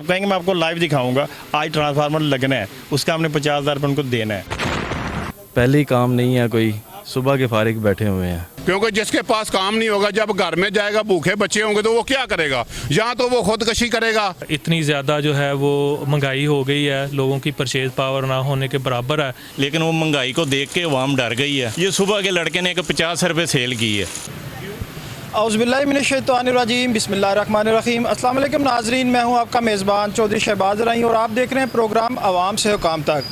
आप कहेंगे मैं आपको लाइव दिखाऊंगा, आज ट्रांसफार्मर लगना है, उसका हमने 50,000 रुपये उनको देना है। पहले ही काम नहीं है, कोई सुबह के फारिग बैठे हुए हैं। क्योंकि जिसके पास काम नहीं होगा, जब घर में जाएगा भूखे बच्चे होंगे तो वो क्या करेगा, यहाँ तो वो खुदकशी करेगा। इतनी ज़्यादा जो है वो महंगाई हो गई है, लोगों की परचेज पावर ना होने के बराबर है। लेकिन वो महंगाई को देख के अवाम डर गई है। ये सुबह के लड़के ने 50 रुपये सेल की है। औज़ुबिल्लाहिमिनश्शैतानिर्रजीम बिस्मिल्लाहिर्रहमानिर्रहीम। अस्सलाम वालेकुम नाज़रीन, मैं हूं आपका मेज़बान चौधरी शहबाज रही और आप देख रहे हैं प्रोग्राम आवाम से हुकाम तक।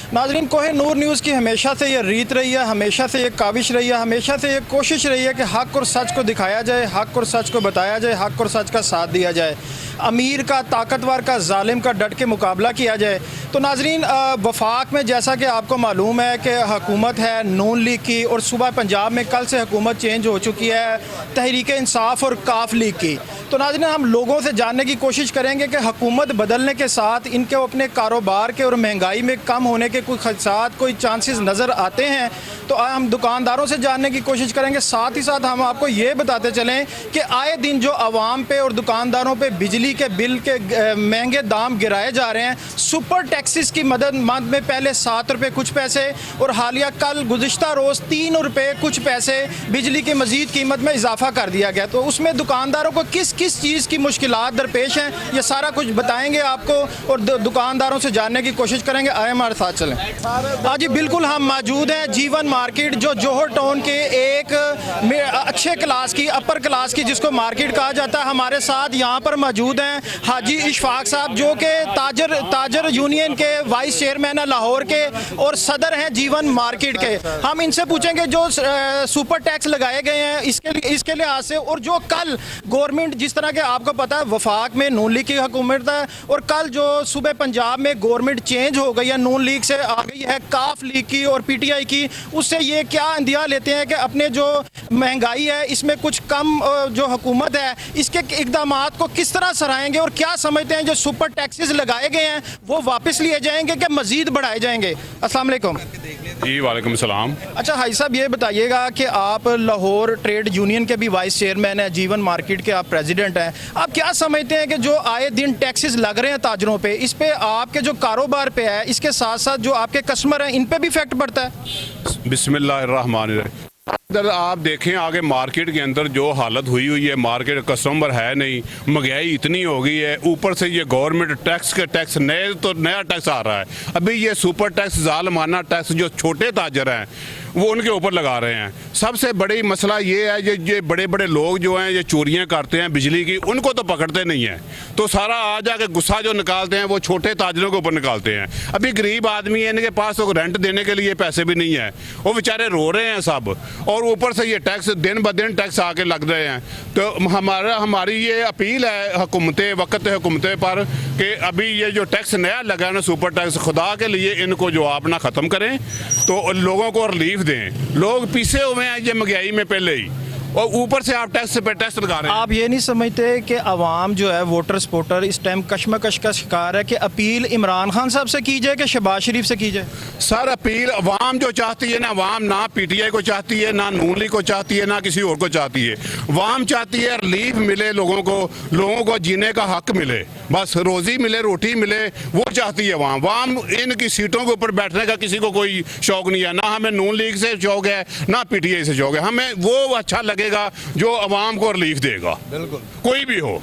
नाज़रीन, कोहिनूर न्यूज़ की हमेशा से ये रीत रही है, हमेशा से ये काविश रही है, हमेशा से ये कोशिश रही है कि हक़ और सच को दिखाया जाए, हक़ और सच को बताया जाए, हक़ और सच का साथ दिया जाए, अमीर का, ताकतवर का, जालिम का डट के मुकाबला किया जाए। तो नाज़रीन, वफाक में जैसा कि आपको मालूम है कि हुकूमत है नून लीग की, और सुबह पंजाब में कल से हुकूमत चेंज हो चुकी है तहरीक इंसाफ और काफ लीग की। तो नाज़रीन, हम लोगों से जानने की कोशिश करेंगे कि हुकूमत बदलने के साथ इनके अपने कारोबार के और महंगाई में कम होने के कोई खदशात, कोई चांसेस नज़र आते हैं। तो हम दुकानदारों से जानने की कोशिश करेंगे, साथ ही साथ हम आपको ये बताते चलें कि आए दिन जो आवाम पे और दुकानदारों पे बिजली के बिल के महंगे दाम गिराए जा रहे हैं। सुपर टैक्सेस की मदद में पहले 7 रुपये कुछ पैसे और हालिया कल गुज़िश्ता रोज़ 3 रुपये कुछ पैसे बिजली की मज़ीद कीमत में इजाफा कर दिया गया। तो उसमें दुकानदारों को किस किस चीज़ की मुश्किलात दरपेश हैं, ये सारा कुछ बताएंगे आपको और दुकानदारों से जानने की कोशिश करेंगे। आए हमारे साथ चलें। हाँ जी, बिल्कुल, हम मौजूद हैं जीवन मार्केट, जो जोहर टाउन के एक अच्छे क्लास की, अपर क्लास की जिसको मार्केट कहा जाता है। हमारे साथ यहाँ पर मौजूद हैं हाजी इशफाक साहब, जो कि ताजर यूनियन के वाइस चेयरमैन है लाहौर के और सदर हैं जीवन मार्केट के। हम इनसे पूछेंगे जो सुपर टैक्स लगाए गए हैं इसके लिहाज से, और जो कल गवर्नमेंट, जिस तरह के आपको पता है वफाक में नून लीग की हुकूमत है और कल जो सुबह पंजाब में गवर्नमेंट चेंज हो गई है, नून लीग से आ गई है काफ लीग की और पीटीआई की, उससे ये क्या अंदिया लेते हैं कि अपने जो महंगाई है इसमें कुछ कम जो हुकूमत है इसके इकदामात को किस तरह सराहेंगे और क्या समझते हैं जो सुपर टैक्सेस लगाए गए हैं वो वापस लिए जाएंगे कि मजीद बढ़ाए जाएंगे। अस्सलाम वालेकुम। जी वालेकुम सलाम। अच्छा हाजी साहब, ये बताइएगा कि आप लाहौर ट्रेड यूनियन के भी वाइस चेयरमैन हैं, जीवन मार्केट के आप प्रेसिडेंट हैं, आप क्या समझते हैं कि जो आए दिन टैक्सेस लग रहे हैं ताजरों पे, इस पे आपके जो कारोबार पे है, इसके साथ साथ जो आपके कस्टमर हैं इन पे भी इफेक्ट पड़ता है? बिस्मिल्लाहिर्रहमानिर्रहीम। अगर आप देखें आगे मार्केट के अंदर जो हालत हुई है, मार्केट कस्टमर है नहीं, महंगाई इतनी हो गई है, ऊपर से ये गवर्नमेंट टैक्स नया टैक्स आ रहा है। अभी ये सुपर टैक्स, जालमाना टैक्स जो छोटे ताजर हैं वो उनके ऊपर लगा रहे हैं। सबसे बड़ी मसला ये है ये बड़े बड़े लोग जो हैं ये चोरियां करते हैं बिजली की, उनको तो पकड़ते नहीं हैं, तो सारा आ जाके गुस्सा जो निकालते हैं वो छोटे ताजरों के ऊपर निकालते हैं। अभी गरीब आदमी है, इनके पास तो रेंट देने के लिए पैसे भी नहीं है, वो बेचारे रो रहे हैं सब, और ऊपर से ये टैक्स दिन ब दिन टैक्स आके लग रहे हैं। तो हमारी ये अपील है वक्त हुकूमतें पर कि अभी ये जो टैक्स नया लगा है ना सुपर टैक्स, खुदा के लिए इनको जो अपना ख़त्म करें तो लोगों को रिलीफ दें। लोग पीछे हुए हैं ये महंगाई में पहले ही, और ऊपर से आप टैक्स पे टैक्स लगा रहे हैं। आप ये नहीं समझते कि अवाम जो है वोटर सपोर्टर इस टाइम कशमकश का शिकार है कि अपील इमरान खान साहब से की जाए कि शहबाज शरीफ से की जाए? सर, अपील अवाम जो चाहती है ना, अवाम ना पीटीआई को चाहती है, ना नून लीग को चाहती है, ना किसी और को चाहती है। अवाम चाहती है रिलीफ मिले लोगों को जीने का हक मिले, बस रोजी मिले, रोटी मिले, वो चाहती है अवाम। इनकी सीटों के ऊपर बैठने का किसी को कोई शौक नहीं है, ना हमें नून लीग से शौक है ना पीटीआई से शौक है। हमें वो अच्छा लगेगा जो अवाम को रिलीफ देगा, बिल्कुल कोई भी हो।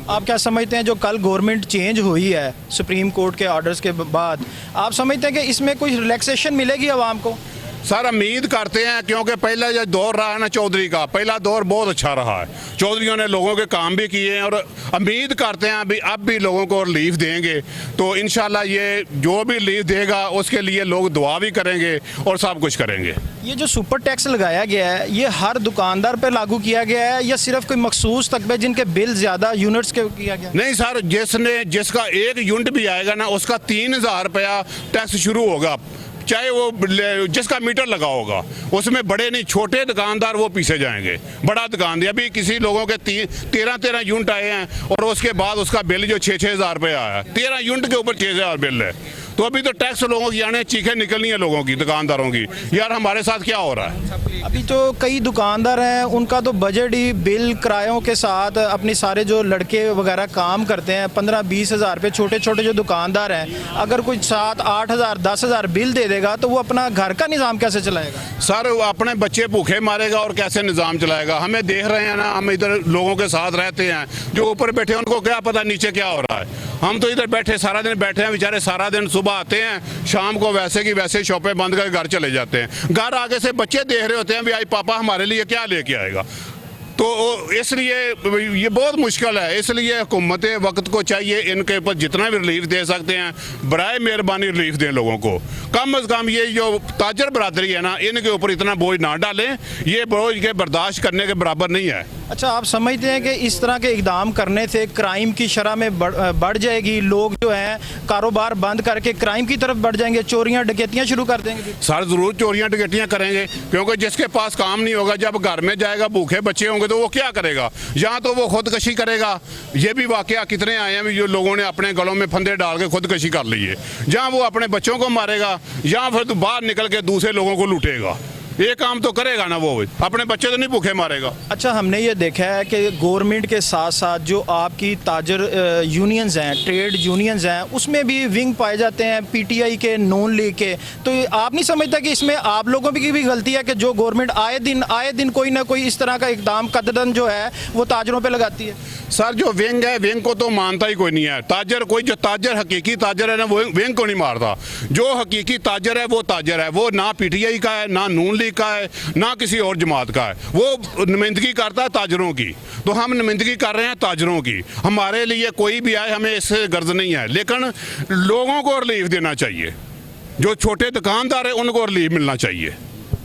आप क्या समझते हैं जो कल गवर्नमेंट चेंज हुई है सुप्रीम कोर्ट के ऑर्डर्स के बाद, आप समझते हैं कि इसमें कुछ रिलैक्सेशन मिलेगी अवाम को? सर, उम्मीद करते हैं, क्योंकि पहला जो दौर रहा है ना चौधरी का, पहला दौर बहुत अच्छा रहा है, चौधरीयों ने लोगों के काम भी किए हैं, और उम्मीद करते हैं अभी अब भी लोगों को रिलीफ देंगे। तो इंशाल्लाह ये जो भी रिलीफ देगा उसके लिए लोग दुआ भी करेंगे और सब कुछ करेंगे। ये जो सुपर टैक्स लगाया गया है ये हर दुकानदार पे लागू किया गया है या सिर्फ कोई मखसूस तकबे जिनके बिल ज़्यादा यूनिट्स के किया गया? नहीं सर, जिसका एक यूनिट भी आएगा ना उसका 3,000 रुपया टैक्स शुरू होगा, चाहे वो जिसका मीटर लगा होगा, उसमें बड़े नहीं छोटे दुकानदार वो पीछे जाएंगे। बड़ा दुकानदार, अभी किसी लोगों के 13 यूनिट आए हैं और उसके बाद उसका बिल जो 6,000 रुपये आया, 13 यूनिट के ऊपर 6,000 बिल है। तो अभी तो टैक्स लोगों की आने चीखें निकलनी है लोगों की, दुकानदारों की, यार हमारे साथ क्या हो रहा है। अभी तो कई दुकानदार हैं, उनका तो बजट ही बिल किरायों के साथ अपनी सारे जो लड़के वगैरह काम करते हैं 15-20 हज़ार पे, छोटे छोटे जो दुकानदार हैं, अगर कोई 7-8 हज़ार 10 हज़ार बिल दे देगा तो वो अपना घर का निज़ाम कैसे चलाएगा? सर वो अपने बच्चे भूखे मारेगा और कैसे निज़ाम चलाएगा। हमें देख रहे हैं ना, हम इधर लोगों के साथ रहते हैं, जो ऊपर बैठे हैं उनको क्या पता नीचे क्या हो रहा है। हम तो इधर बैठे सारा दिन बैठे हैं, बेचारे सारा दिन सुबह आते हैं, शाम को वैसे की वैसे शॉपें बंद करके घर चले जाते हैं। घर आगे से बच्चे देख रहे होते हैं भी आई पापा हमारे लिए क्या लेके आएगा। तो इसलिए ये बहुत मुश्किल है। इसलिए हुकूमत वक्त को चाहिए इनके ऊपर जितना भी रिलीफ दे सकते हैं बराए मेहरबानी रिलीफ दें लोगों को। कम अज़ कम ये जो ताजर बरादरी है ना, इनके ऊपर इतना बोझ ना डालें, ये बोझ के बर्दाश्त करने के बराबर नहीं है। अच्छा, आप समझते हैं कि इस तरह के इकदाम करने से क्राइम की शरह में बढ़ जाएगी? लोग जो हैं कारोबार बंद करके क्राइम की तरफ बढ़ जाएंगे, चोरियां डकैतियां शुरू कर देंगे? सर ज़रूर चोरियां डकैतियां करेंगे, क्योंकि जिसके पास काम नहीं होगा, जब घर में जाएगा भूखे बच्चे होंगे तो वो क्या करेगा? या तो वो खुदकशी करेगा, ये भी वाकया कितने आए हैं जो लोगों ने अपने गलों में फंदे डाल के खुदकशी कर ली है, जहाँ वो अपने बच्चों को मारेगा या फिर तो बाहर निकल के दूसरे लोगों को लूटेगा। ये काम तो करेगा ना, वो अपने बच्चे तो नहीं भूखे मारेगा। अच्छा, हमने ये देखा है कि गवर्नमेंट के साथ साथ जो आपकी ताजर यूनियंस हैं, ट्रेड यूनियंस हैं, उसमें भी विंग पाए जाते हैं पीटीआई के, नून लीग के। तो आप नहीं समझता कि इसमें आप लोगों की भी गलती है कि जो गवर्नमेंट आए दिन कोई ना कोई इस तरह का इकदाम कदम जो है वो ताजरों पर लगाती है? सर जो विंग है, विंग को तो मानता ही कोई नहीं है। ताजर कोई जो ताजर हकीकी ताजर है ना, वो विंग को नहीं मारता। जो हकीकी ताजर है वो ताजर है, वो ना पीटीआई का है, ना नून लीग का है, ना किसी और जमात का है। वो नुमाइंदगी करता है ताजरों की, तो हम नुमाइंदगी कर रहे हैं ताजरों की। हमारे लिए कोई भी आए, हमें इससे गर्ज नहीं है, लेकिन लोगों को रिलीफ देना चाहिए। जो छोटे दुकानदार हैं उनको रिलीफ मिलना चाहिए।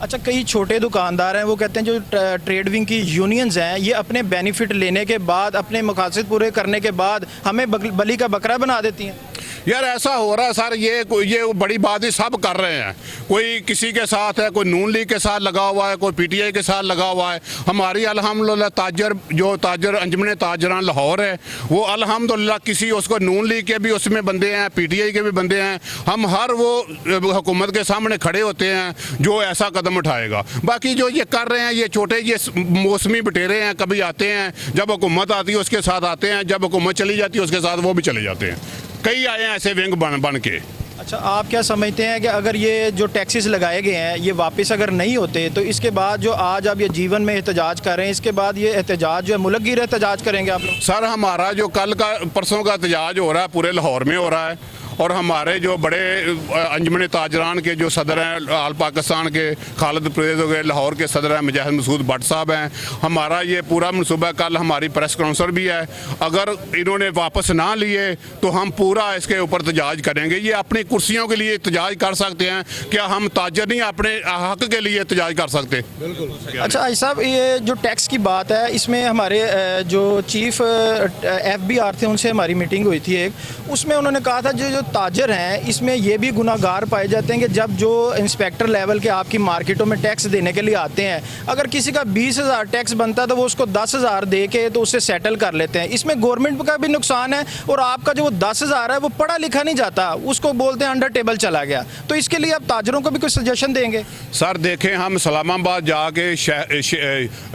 अच्छा, कई छोटे दुकानदार हैं, वो कहते हैं जो ट्रेड विंग की यूनियंस हैं, ये अपने बेनिफिट लेने के बाद, अपने मकासद पूरे करने के बाद हमें बली का बकरा बना देती हैं। यार ऐसा हो रहा है सर, ये बड़ी बात ही सब कर रहे हैं। कोई किसी के साथ है, कोई नून लीग के साथ लगा हुआ है, कोई पीटीआई के साथ लगा हुआ है। हमारी अल्हम्दुलिल्लाह ताजर अंजुमन ताजरान लाहौर है, वो अल्हम्दुलिल्लाह किसी उसको नून लीग के भी उसमें बंदे हैं, पीटीआई के भी बंदे हैं। हम हर वो हुकूमत के सामने खड़े होते हैं जो ऐसा कदम उठाएगा। बाकी जो ये कर रहे हैं, ये छोटे ये मौसमी बटेरे हैं, कभी आते हैं, जब हुकूमत आती है उसके साथ आते हैं, जब हुकूमत चली जाती है उसके साथ वो भी चले जाते हैं। कई आए हैं ऐसे विंग बन के। अच्छा, आप क्या समझते हैं कि अगर ये जो टैक्सेस लगाए गए हैं ये वापस अगर नहीं होते तो इसके बाद जो आज आप ये जीवन में एहतजाज कर रहे हैं, इसके बाद ये एहतजाज जो है मुल्क गिर एहतजाज करेंगे आप लोग? सर हमारा जो कल का परसों का एहतजाज हो रहा है पूरे लाहौर में हो रहा है, और हमारे जो बड़े अंजुमन ताजरान के जो सदर हैं आल पाकिस्तान के खालिद परवेज़ हो गए, लाहौर के सदर हैं मुजाहिद मसूद भट्ट साहब हैं, हमारा ये पूरा मनसूबा, कल हमारी प्रेस काउंसिल भी है। अगर इन्होंने वापस ना लिए तो हम पूरा इसके ऊपर एहतजाज करेंगे। ये अपनी कुर्सियों के लिए एहतजाज कर सकते हैं, क्या हम ताजर नहीं अपने हक के लिए एहतजाज कर सकते? बिल्कुल। अच्छा आई साहब, ये जो टैक्स की बात है, इसमें हमारे जो चीफ FBR थे उनसे हमारी मीटिंग हुई थी एक, उसमें उन्होंने कहा था जो ताजर हैं इसमें ये भी गुनाहगार पाए जाते हैं कि जब जो इंस्पेक्टर लेवल के आपकी मार्केटों में टैक्स देने के लिए आते हैं, अगर किसी का 20,000 टैक्स बनता है तो वो उसको 10,000 दे के तो उससे सेटल कर लेते हैं। इसमें गवर्नमेंट का भी नुकसान है और आपका जो वो 10,000 है वो पढ़ा लिखा नहीं जाता, उसको बोलते हैं अंडर टेबल चला गया। तो इसके लिए आप ताजरों को भी कुछ सजेशन देंगे? सर देखें, हम इस्लामाबाद जाके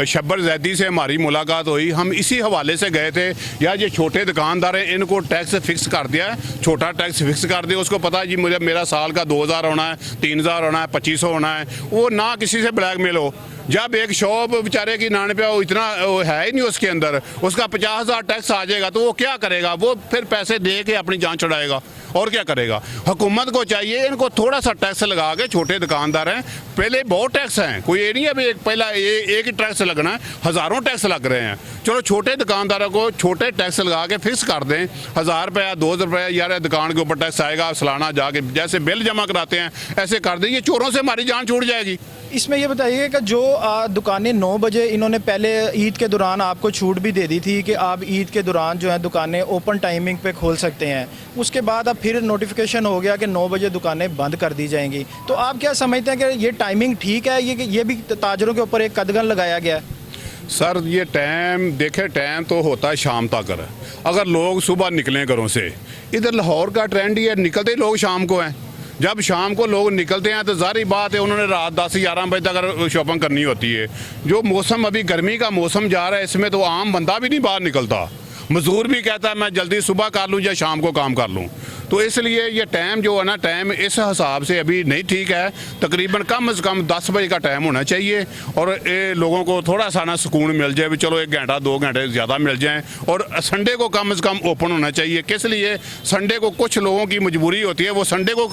शब्बर जैदी से हमारी मुलाकात हुई, हम इसी हवाले से गए थे, यार ये छोटे दुकानदार हैं, इनको टैक्स फिक्स कर दिया है, छोटा टैक्स फिक्स कर दिया। उसको पता है जी मुझे मेरा साल का 2,000 होना है, 3,000 होना है, 2,500 होना है, वो ना किसी से ब्लैकमेल हो। जब एक शॉप बेचारे की नान पे इतना है ही नहीं उसके अंदर, उसका 50,000 टैक्स आ जाएगा तो वो क्या करेगा? वो फिर पैसे दे के अपनी जान छुड़ाएगा और क्या करेगा? हुकूमत को चाहिए इनको थोड़ा सा टैक्स लगा के, छोटे दुकानदार हैं, पहले बहुत टैक्स हैं, कोई ये नहीं है अभी पहला एक ही टैक्स लगना है, हज़ारों टैक्स लग रहे हैं। चलो छोटे दुकानदारों को छोटे टैक्स लगा के फिक्स कर दें, 1,000 रुपया 2,000 रुपया, यार दुकान के ऊपर टैक्स आएगा, सालाना जाके जैसे बिल जमा कराते हैं ऐसे कर दें, ये चोरों से हमारी जान छूट जाएगी। इसमें ये बताइए कि जो दुकानें 9 बजे, इन्होंने पहले ईद के दौरान आपको छूट भी दे दी थी कि आप ईद के दौरान जो है दुकानें ओपन टाइमिंग पे खोल सकते हैं, उसके बाद अब फिर नोटिफिकेशन हो गया कि 9 बजे दुकानें बंद कर दी जाएंगी। तो आप क्या समझते हैं कि ये टाइमिंग ठीक है, ये भी ताजरों के ऊपर एक कदगन लगाया गया है? सर ये टाइम देखे, टाइम तो होता है शाम तक। अगर लोग सुबह निकलें घरों से, इधर लाहौर का ट्रेंड ही है, निकलते ही लोग शाम को हैं। जब शाम को लोग निकलते हैं तो ज़ाहिर बात है उन्होंने रात 10-11 बजे तक अगर शॉपिंग करनी होती है। जो मौसम अभी गर्मी का मौसम जा रहा है, इसमें तो आम बंदा भी नहीं बाहर निकलता। मजदूर भी कहता है मैं जल्दी सुबह कर लूँ या शाम को काम कर लूँ। तो इसलिए ये टाइम जो है ना, टाइम इस हिसाब से अभी नहीं ठीक है। तकरीबन कम से कम 10 बजे का टाइम होना चाहिए और ये लोगों को थोड़ा सा ना सुकून मिल जाए, भी चलो 1 घंटा 2 घंटे ज़्यादा मिल जाएं। और संडे को कम से कम ओपन होना चाहिए। किस लिए? संडे को कुछ लोगों की मजबूरी होती है, वो संडे को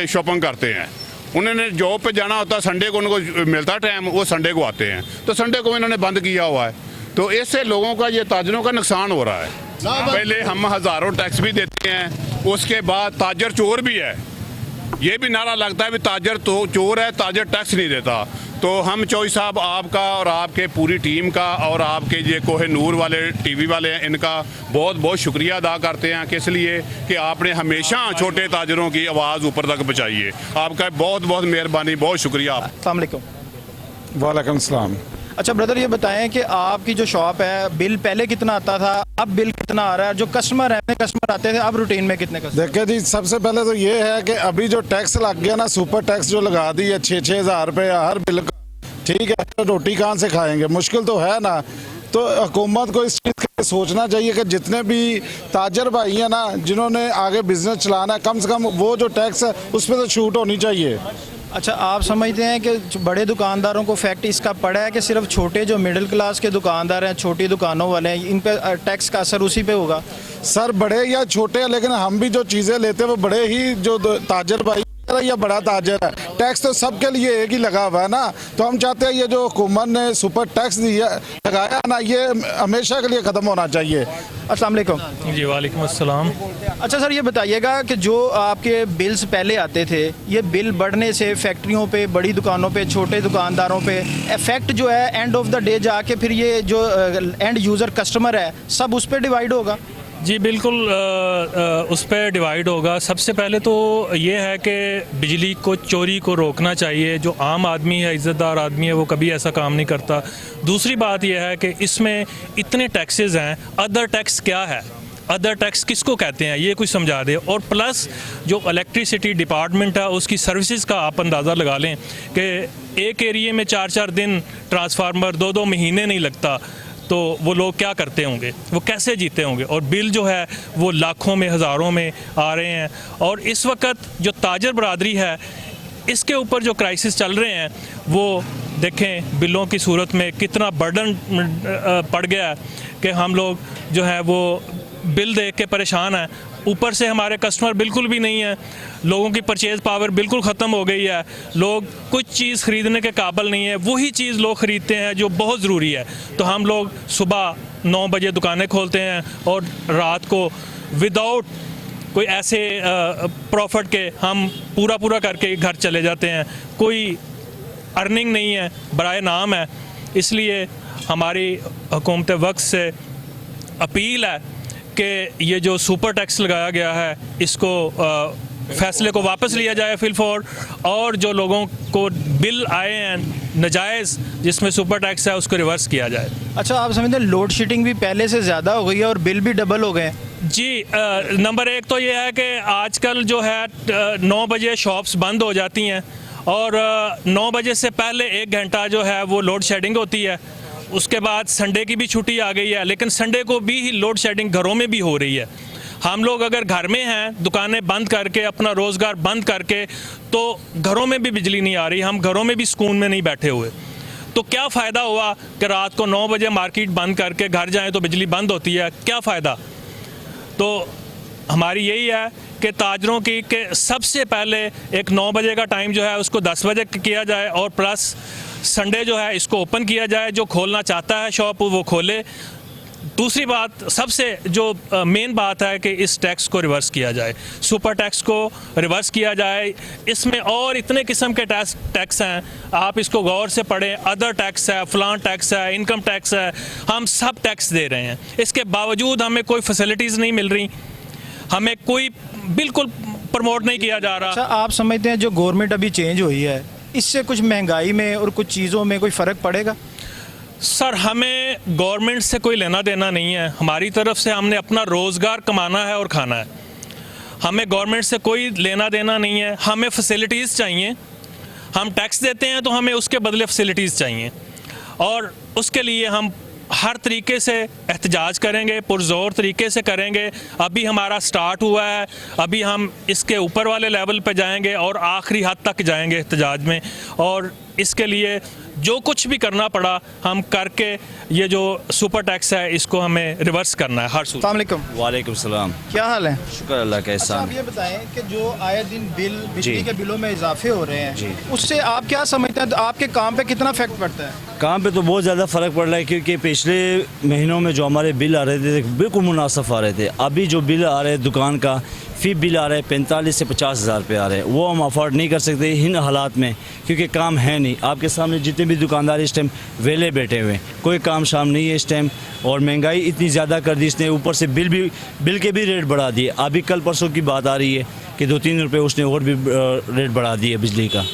शॉपिंग करते हैं। उन्होंने जॉब पे जाना होता है, संडे को उनको मिलता टाइम, वो संडे को आते हैं। तो संडे को इन्होंने बंद किया हुआ है, तो इससे लोगों का ये ताजरों का नुकसान हो रहा है। पहले हम हज़ारों टैक्स भी देते हैं, उसके बाद ताजर चोर भी है। ये भी नारा लगता है भी ताजर तो चोर है, ताजर टैक्स नहीं देता। तो हम चौधरी साहब आपका और आपके पूरी टीम का और आपके ये कोहिनूर वाले टीवी वाले हैं, इनका बहुत बहुत शुक्रिया अदा करते हैं। किस लिए कि आपने हमेशा छोटे ताजरों की आवाज़ ऊपर तक पहुँचाई है। आपका बहुत बहुत मेहरबानी, बहुत शुक्रिया। अस्सलाम वालेकुम। वालेकुम सलाम। अच्छा ब्रदर, ये बताएं कि आपकी जो शॉप है, बिल पहले कितना आता था, अब बिल कितना आ रहा है? जो कस्टमर है, कस्टमर आते थे, अब रूटीन में कितने कस्टमर? देखिए जी, सबसे पहले तो ये है कि अभी जो टैक्स लग गया ना, सुपर टैक्स जो लगा दी है 6-6 हज़ार रुपये हर बिल का, ठीक है, तो रोटी कहाँ से खाएंगे? मुश्किल तो है ना। तो हुकूमत को इस चीज़ का सोचना चाहिए कि जितने भी ताजर भाई हैं ना, जिन्होंने आगे बिजनेस चलाना है, कम से कम वो जो टैक्स है उस पर तो छूट होनी चाहिए। अच्छा, आप समझते हैं कि जो बड़े दुकानदारों को फैक्ट इसका पड़ा है कि सिर्फ छोटे जो मिडिल क्लास के दुकानदार हैं, छोटी दुकानों वाले हैं, इन पे टैक्स का असर उसी पे होगा? सर बड़े या छोटे, लेकिन हम भी जो चीज़ें लेते हैं वो बड़े ही जो ताजर भाई या बड़ा ताजर है, टैक्स तो सबके लिए एक ही लगा हुआ है ना। तो हम चाहते हैं ये जो हुकूमत ने सुपर टैक्स दिया लगाया ना, ये हमेशा के लिए ख़त्म होना चाहिए। अस्सलाम वालेकुम। जी वालेकुम अस्सलाम। अच्छा सर, ये बताइएगा कि जो आपके बिल्स पहले आते थे, ये बिल बढ़ने से फैक्ट्रियों पे, बड़ी दुकानों पे, छोटे दुकानदारों पे इफेक्ट जो है एंड ऑफ द डे जाके फिर ये जो एंड यूज़र कस्टमर है सब उस पर डिवाइड होगा? जी बिल्कुल, उस पर डिवाइड होगा। सबसे पहले तो ये है कि बिजली को चोरी को रोकना चाहिए। जो आम आदमी है, इज़्ज़तदार आदमी है, वो कभी ऐसा काम नहीं करता। दूसरी बात यह है कि इसमें इतने टैक्सेस हैं, अदर टैक्स क्या है, अदर टैक्स किसको कहते हैं, ये कुछ समझा दे। और प्लस जो इलेक्ट्रिसिटी डिपार्टमेंट है, उसकी सर्विसेज का आप अंदाज़ा लगा लें कि एक एरिए में 4-4 दिन ट्रांसफार्मर, 2-2 महीने नहीं लगता, तो वो लोग क्या करते होंगे, वो कैसे जीते होंगे? और बिल जो है वो लाखों में, हज़ारों में आ रहे हैं। और इस वक्त जो ताजर बरादरी है, इसके ऊपर जो क्राइसिस चल रहे हैं, वो देखें बिलों की सूरत में कितना बर्डन पड़ गया है कि हम लोग जो है वो बिल देख के परेशान हैं। ऊपर से हमारे कस्टमर बिल्कुल भी नहीं है, लोगों की परचेज़ पावर बिल्कुल ख़त्म हो गई है। लोग कुछ चीज़ ख़रीदने के काबिल नहीं है, वही चीज़ लोग ख़रीदते हैं जो बहुत ज़रूरी है। तो हम लोग सुबह 9 बजे दुकानें खोलते हैं और रात को विदाउट कोई ऐसे प्रॉफिट के हम पूरा करके घर चले जाते हैं। कोई अर्निंग नहीं है, बराए नाम है। इसलिए हमारी हुकूमत वक्त से अपील है कि ये जो सुपर टैक्स लगाया गया है, इसको फैसले को वापस लिया जाए फिलफौर, और जो लोगों को बिल आए हैं नाजायज़ जिसमें सुपर टैक्स है, उसको रिवर्स किया जाए। अच्छा, आप समझते हैं लोड शेडिंग भी पहले से ज़्यादा हो गई है और बिल भी डबल हो गए? जी, नंबर 1 तो ये है कि आजकल जो है 9 बजे शॉप्स बंद हो जाती हैं और 9 बजे से पहले 1 घंटा जो है वो लोड शेडिंग होती है। उसके बाद संडे की भी छुट्टी आ गई है, लेकिन संडे को भी लोड शेडिंग घरों में भी हो रही है। हम लोग अगर घर में हैं, दुकानें बंद करके, अपना रोज़गार बंद करके, तो घरों में भी बिजली नहीं आ रही, हम घरों में भी सुकून में नहीं बैठे हुए। तो क्या फ़ायदा हुआ कि रात को 9 बजे मार्केट बंद करके घर जाएं तो बिजली बंद होती है? क्या फ़ायदा? तो हमारी यही है कि ताजरों की कि सबसे पहले एक 9 बजे का टाइम जो है उसको 10 बजे किया जाए, और प्लस संडे जो है इसको ओपन किया जाए। जो खोलना चाहता है शॉप वो खोले। दूसरी बात, सबसे जो मेन बात है कि इस टैक्स को रिवर्स किया जाए, सुपर टैक्स को रिवर्स किया जाए। इसमें और इतने किस्म के टैक्स हैं, आप इसको गौर से पढ़ें। अदर टैक्स है, फलान टैक्स है, इनकम टैक्स है, हम सब टैक्स दे रहे हैं। इसके बावजूद हमें कोई फैसिलिटीज़ नहीं मिल रही, हमें कोई बिल्कुल प्रमोट नहीं किया जा रहा। अच्छा, आप समझते हैं जो गवर्नमेंट अभी चेंज हुई है, इससे कुछ महंगाई में और कुछ चीज़ों में कोई फ़र्क पड़ेगा? सर हमें गवर्नमेंट से कोई लेना देना नहीं है, हमारी तरफ से हमने अपना रोज़गार कमाना है और खाना है। हमें गवर्नमेंट से कोई लेना देना नहीं है, हमें फैसिलिटीज़ चाहिए। हम टैक्स देते हैं तो हमें उसके बदले फैसिलिटीज़ चाहिए, और उसके लिए हम हर तरीके से एहतजाज करेंगे, पुरज़ोर तरीके से करेंगे। अभी हमारा स्टार्ट हुआ है, अभी हम इसके ऊपर वाले लेवल पे जाएंगे और आखिरी हद तक जाएंगे एहतजाज में, और इसके लिए जो कुछ भी करना पड़ा हम करके ये जो सुपर टैक्स है इसको हमें रिवर्स करना है हर सूरत। अस्सलाम वालेकुम। वालेकुम सलाम। क्या हाल है? शुक्र अल्लाह का अच्छा, एहसान। आप ये बताएं कि जो आए दिन बिजली जी। के बिलों में इजाफे हो रहे जी। हैं, उससे आप क्या समझते हैं, आपके काम पे कितना इफेक्ट पड़ता है? काम पे तो बहुत ज़्यादा फ़र्क पड़ रहा है, क्योंकि पिछले महीनों में जो हमारे बिल आ रहे थे बिल्कुल मुनासिब आ रहे थे। अभी जो बिल आ रहे हैं दुकान का, फ़ी बिल आ रहा है 45 से 50 हज़ार रुपये आ रहे हैं, वो हम अफोर्ड नहीं कर सकते इन हालात में, क्योंकि काम है नहीं। आपके सामने जितने भी दुकानदार इस टाइम वेले बैठे हुए हैं, कोई काम शाम नहीं है इस टाइम, और महंगाई इतनी ज़्यादा कर दी इसने, ऊपर से बिल के भी रेट बढ़ा दिए। अभी कल परसों की बात आ रही है कि 2-3 रुपये उसने और भी रेट बढ़ा दिए बिजली का।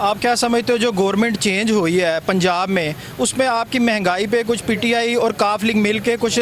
आप क्या समझते हो जो गवर्नमेंट चेंज हुई है पंजाब में, उसमें आपकी महंगाई पे कुछ पीटीआई और काफ लीग मिल के कुछ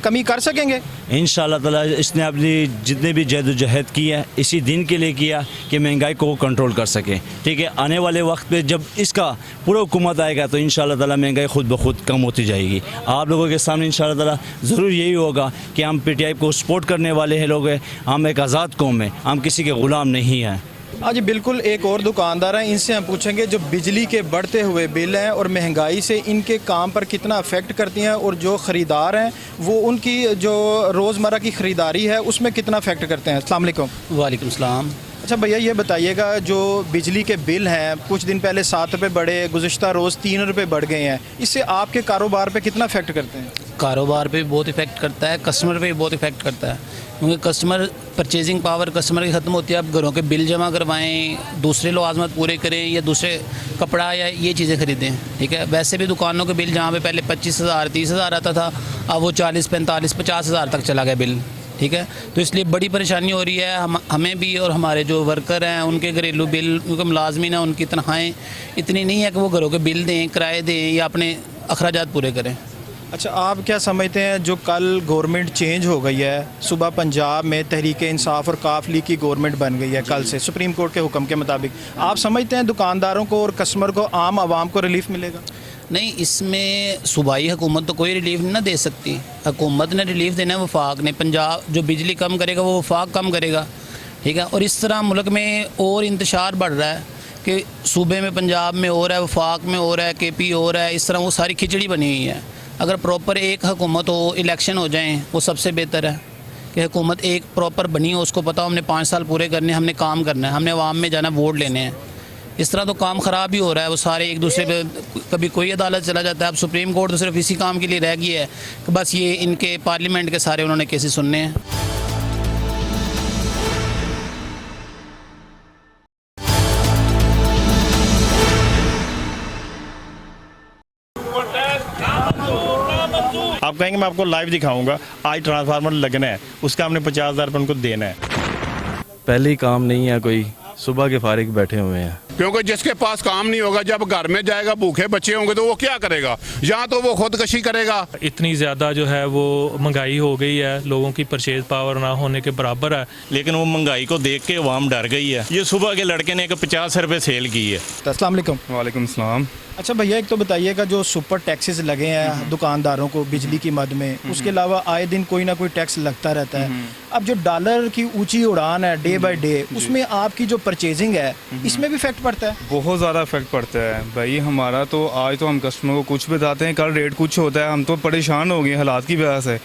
कमी कर सकेंगे? इंशाअल्लाह ताला इसने अपनी जितने भी जद्दोजहद की है इसी दिन के लिए किया कि महंगाई को कंट्रोल कर सके। ठीक है, आने वाले वक्त पे जब इसका पूरा हुकूमत आएगा तो इंशाअल्लाह ताला महंगाई खुद ब खुद कम होती जाएगी। आप लोगों के सामने इंशाअल्लाह ताला ज़रूर यही होगा कि हम पीटीआई को सपोर्ट करने वाले हैं लोग हैं, हम एक आज़ाद कौम हैं, हम किसी के ग़ुलाम नहीं हैं। हाँ जी बिल्कुल, एक और दुकानदार हैं, इनसे हम पूछेंगे जो बिजली के बढ़ते हुए बिल हैं और महंगाई से इनके काम पर कितना अफेक्ट करती हैं, और जो ख़रीदार हैं वो उनकी जो रोज़मर्रा की ख़रीदारी है उसमें कितना अफेक्ट करते हैं। अस्सलाम वालेकुम। वालेकुम सलाम। अच्छा भैया ये बताइएगा, जो बिजली के बिल हैं कुछ दिन पहले 7 रुपये बढ़े, गुज़िश्ता रोज़ 3 रुपये बढ़ गए हैं, इससे आपके कारोबार पे कितना इफेक्ट करते हैं? कारोबार पे भी बहुत इफेक्ट करता है, कस्टमर पे भी बहुत इफेक्ट करता है, क्योंकि कस्टमर परचेजिंग पावर कस्टमर की ख़त्म होती है। आप घरों के बिल जमा करवाएं, दूसरे लवाजमत पूरे करें, या दूसरे कपड़ा या ये चीज़ें ख़रीदें। ठीक है, वैसे भी दुकानों के बिल जहाँ पे पहले 25,000 30,000 आता था, अब वो 40 45 50 हज़ार तक चला गया बिल। ठीक है, तो इसलिए बड़ी परेशानी हो रही है हमें भी, और हमारे जो वर्कर हैं उनके घरेलू बिल, क्योंकि मुलाजमीन हैं उनकी तनख्वाहें इतनी नहीं है कि वो घरों के बिल दें, किराए दें या अपने अखराजात पूरे करें। अच्छा, आप क्या समझते हैं जो कल गवर्नमेंट चेंज हो गई है, सुबह पंजाब में तहरीक इंसाफ और काफ लीग की गवर्नमेंट बन गई है कल से सुप्रीम कोर्ट के हुक्म के मुताबिक, आप समझते हैं दुकानदारों को और कस्टमर को, आम आवाम को रिलीफ मिलेगा? नहीं, इसमें सूबाई हुकूमत तो कोई रिलीफ ना दे सकती। हुकूमत ने रिलीफ देना है वफाक ने। पंजाब जो बिजली कम करेगा वो वफाक कम करेगा। ठीक है, और इस तरह मुल्क में और इंतशार बढ़ रहा है कि सूबे में पंजाब में हो रहा है, वफाक में हो रहा है, केपी हो रहा है, इस तरह वो सारी खिचड़ी बनी हुई है। अगर प्रॉपर एक हुकूमत हो, इलेक्शन हो जाएँ, वो सबसे बेहतर है कि हुकूमत एक प्रॉपर बनी हो, उसको पता हो हमने 5 साल पूरे करने, हमने काम करना है, हमने अवाम में जाना, वोट लेने हैं। इस तरह तो काम ख़राब ही हो रहा है, वो सारे एक दूसरे पे, कभी कोई अदालत चला जाता है। अब सुप्रीम कोर्ट तो सिर्फ इसी काम के लिए रह गई है कि बस ये इनके पार्लियामेंट के सारे उन्होंने केसेस सुनने हैं। आप कहेंगे मैं आपको लाइव दिखाऊंगा, आज ट्रांसफार्मर लगना है, उसका हमने 50,000 रुपये उनको देना है। पहले ही काम नहीं है कोई, सुबह के फारिग बैठे हुए हैं। क्योंकि जिसके पास काम नहीं होगा, जब घर में जाएगा भूखे बच्चे होंगे तो वो क्या करेगा? यहाँ तो वो खुदकशी करेगा। इतनी ज़्यादा जो है वो महंगाई हो गई है, लोगों की परचेज पावर ना होने के बराबर है। लेकिन वो महंगाई को देख के अवाम डर गई है। ये सुबह के लड़के ने एक 50 रुपये सेल की है। अस्सलाम वालेकुम। वालेकुम सलाम। अच्छा भैया एक तो बताइएगा, जो सुपर टैक्सेस लगे हैं दुकानदारों को बिजली की मद में, उसके अलावा आए दिन कोई ना कोई टैक्स लगता रहता है। अब जो डॉलर की ऊंची उड़ान है डे बाय डे, उसमें आपकी जो परचेजिंग है इसमें भी इफेक्ट पड़ता है? बहुत ज़्यादा इफेक्ट पड़ता है भाई। हमारा तो आज तो हम कस्टमर को कुछ बताते हैं, कल रेट कुछ होता है, हम तो परेशान हो गए हालात की वजह से।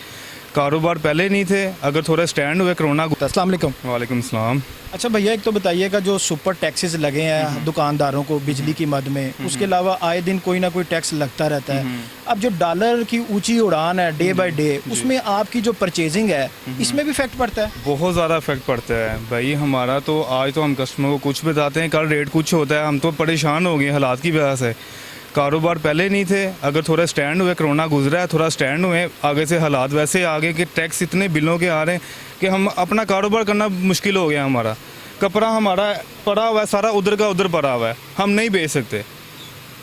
कारोबार पहले नहीं थे, अगर थोड़ा स्टैंड हुए कोरोना। अस्सलाम वालेकुम। वालेकुम सलाम। अच्छा भैया एक तो बताइएगा, जो सुपर टैक्सेस लगे हैं दुकानदारों को बिजली की मद में, उसके अलावा आए दिन कोई ना कोई टैक्स लगता रहता है। अब जो डॉलर की ऊंची उड़ान है डे बाय डे, उसमें आपकी जो परचेजिंग है इसमें भी इफेक्ट पड़ता है? बहुत ज़्यादा इफेक्ट पड़ता है भाई। हमारा तो आज तो हम कस्टमर को कुछ बताते हैं, कल रेट कुछ होता है, हम तो परेशान हो गए हालात की वजह से। कारोबार पहले नहीं थे, अगर थोड़ा स्टैंड हुए, कोरोना गुजरा है, थोड़ा स्टैंड हुए, आगे से हालात वैसे आगे कि टैक्स इतने बिलों के आ रहे हैं कि हम अपना कारोबार करना मुश्किल हो गया। हमारा कपड़ा हमारा पड़ा हुआ है, सारा उधर का उधर पड़ा हुआ है, हम नहीं बेच सकते।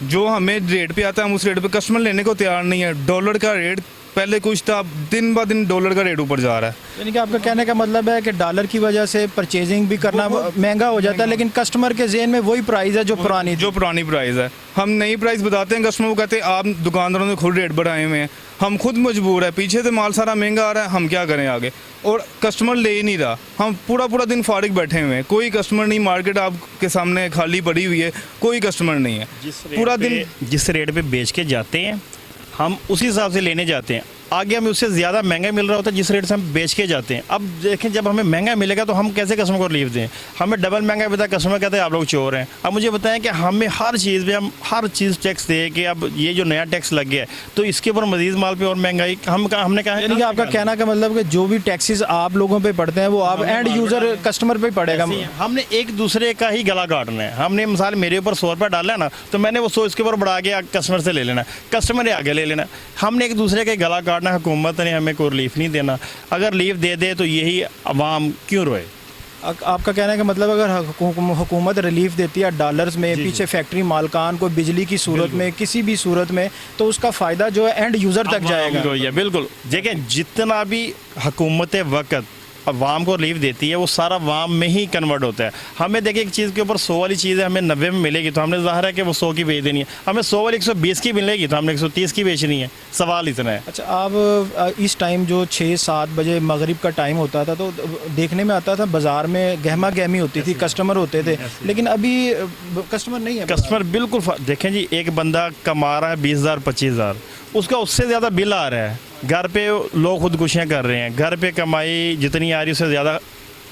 जो हमें रेट पे आता है हम उस रेट पे कस्टमर लेने को तैयार नहीं है। डॉलर का रेट पहले कुछ था, दिन ब दिन डॉलर का रेट ऊपर जा रहा है। यानी कि आपका कहने का मतलब है कि डॉलर की वजह से परचेजिंग भी करना महंगा हो जाता है, लेकिन कस्टमर के जेहन में वही प्राइस है जो पुरानी जो पुरानी प्राइस है। हम नई प्राइस बताते हैं, कस्टमर को कहते हैं आप दुकानदारों ने खुद रेट बढ़ाए हुए हैं। हम खुद मजबूर है, पीछे से माल सारा महंगा आ रहा है, हम क्या करें आगे। और कस्टमर ले ही नहीं रहा, हम पूरा पूरा दिन फारिग बैठे हुए हैं, कोई कस्टमर नहीं। मार्केट आपके सामने खाली पड़ी हुई है, कोई कस्टमर नहीं है। पूरा दिन जिस रेट पे बेच के जाते हैं हम उसी हिसाब से लेने जाते हैं, आगे हमें उससे ज़्यादा महंगा मिल रहा होता है जिस रेट से हम बेच के जाते हैं। अब देखें, जब हमें महंगा मिलेगा तो हम कैसे कस्टमर को रिलीफ दें? हमें डबल महंगा मिलता है, कस्टमर कहते हैं आप लोग चोर हैं। अब मुझे बताएं कि हमें हर चीज़ पे हम हर चीज़ टैक्स दे कि अब ये जो नया टैक्स लग गया है तो इसके ऊपर मजीद माल पे और महंगाई हमने कहा। यानी कि आपका कहना का मतलब कि जो भी टैक्सेस आप लोगों पे पड़ते हैं वो आप एंड यूज़र कस्टमर पे पड़ेगा। हमने एक दूसरे का ही गला काटना है। हमने मिसाल मेरे ऊपर 100 रुपये डाला है ना, तो मैंने वो 100 इसके ऊपर बढ़ा के कस्टमर से ले लेना, कस्टमर ने आगे ले लेना। हमने एक दूसरे का गला काटना, हुकूमत ने हमें कोई रिलीफ नहीं देना। अगर रिलीफ दे दे तो यही अवाम क्यों रोए? आपका कहने का मतलब अगर हुकूमत रिलीफ देती है डॉलर्स में, पीछे फैक्ट्री मालकान को बिजली की सूरत में, किसी भी सूरत में, तो उसका फ़ायदा जो है एंड यूज़र तक जाएगा। बिल्कुल। देखें, जितना भी हुकूमत वक्त अवाम को रिलीफ देती है वो सारा अवाम में ही कन्वर्ट होता है। हमें देखिए एक चीज़ के ऊपर 100 वाली चीज़ है, हमें 90 में मिलेगी तो हमने ज़ाहिर है कि वो 100 की बेच देनी है। हमें 100 वाली 120 की मिलेगी तो हमने 130 की बेचनी है। सवाल इतना है। अच्छा, आप इस टाइम जो 6-7 बजे मगरिब का टाइम होता था तो देखने में आता था बाज़ार में गहमा गहमी होती थी, कस्टमर होते थे, लेकिन अभी कस्टमर नहीं है। कस्टमर बिल्कुल देखें जी, एक बंदा कमा रहा है 20,000 25,000, उसका उससे ज़्यादा बिल आ रहा है। घर पे लोग खुदकुशियाँ कर रहे हैं, घर पे कमाई जितनी आ रही है उससे ज़्यादा